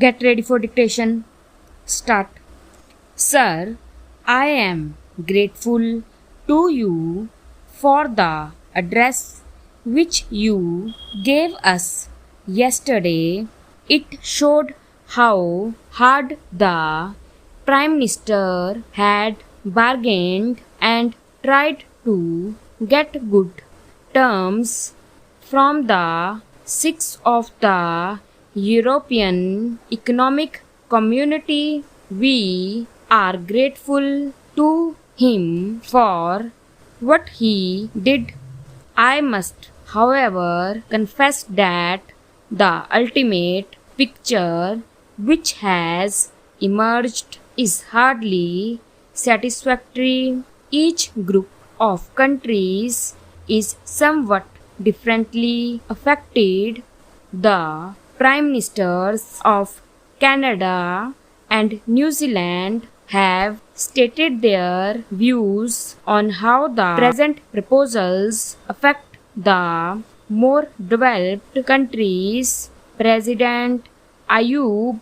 Get ready for dictation. Start. Sir, I am grateful to you for the address which you gave us yesterday. It showed how hard the Prime Minister had bargained and tried to get good terms from the six of the European Economic Community. We are grateful to him for what he did. I must, however, confess that the ultimate picture which has emerged is hardly satisfactory. Each group of countries is somewhat differently affected. The Prime Ministers of Canada and New Zealand have stated their views on how the present proposals affect the more developed countries. President Ayub,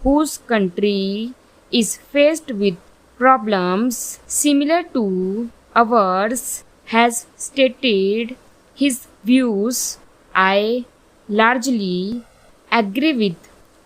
whose country is faced with problems similar to ours, has stated his views. I largely agree with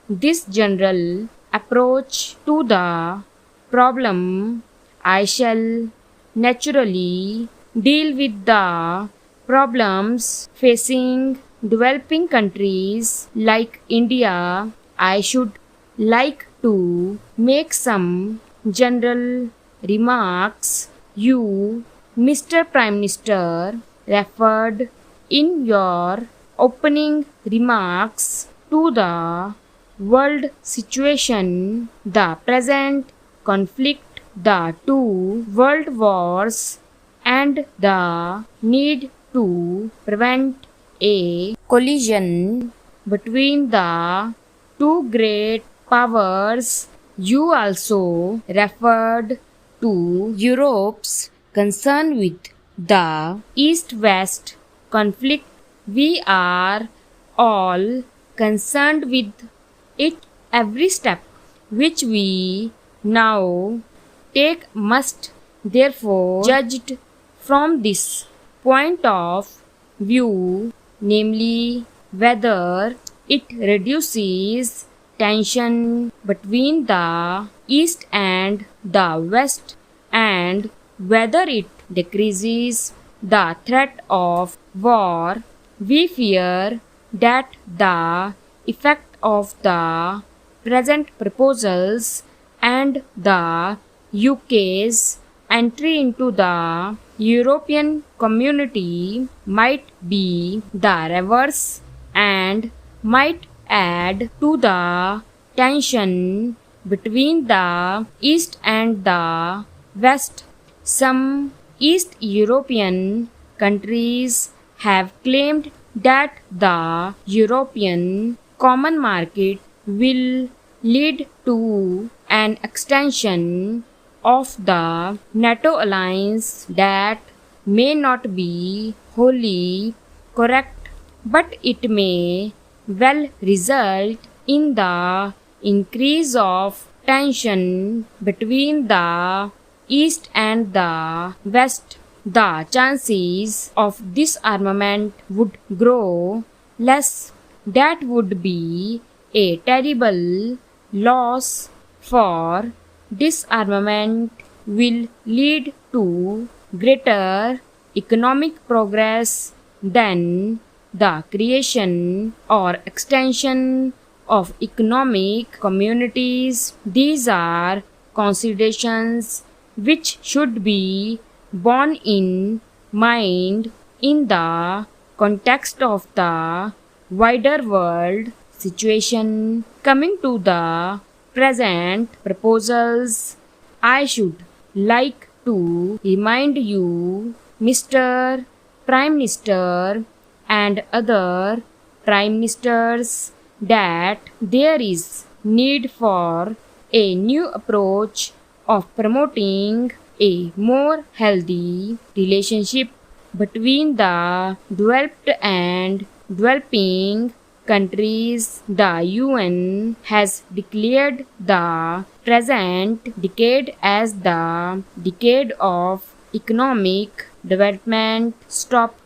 this general approach to the problem. I shall naturally deal with the problems facing developing countries like India. I should like to make some general remarks. You, Mr. Prime Minister, referred in your opening remarks to the world situation, the present conflict, the two world wars, and the need to prevent a collision between the two great powers. You also referred to Europe's concern with the East-West conflict. We are all concerned with it. Every step which we now take must therefore judged from this point of view, namely whether it reduces tension between the East and the West, and whether it decreases the threat of war. We fear that the effect of the present proposals and the UK's entry into the European Community might be the reverse and might add to the tension between the East and the West. Some East European countries have claimed that the European Common Market will lead to an extension of the NATO alliance. That may not be wholly correct, but it may well result in the increase of tension between the East and the West. The chances of disarmament would grow less. That would be a terrible loss, for disarmament will lead to greater economic progress than the creation or extension of economic communities. These are considerations which should be borne in mind in the context of the wider world situation. Coming to the present proposals, I should like to remind you, Mr. Prime Minister and other Prime Ministers, that there is need for a new approach of promoting a more healthy relationship between the developed and developing countries. The UN has declared the present decade as the decade of economic development. Stop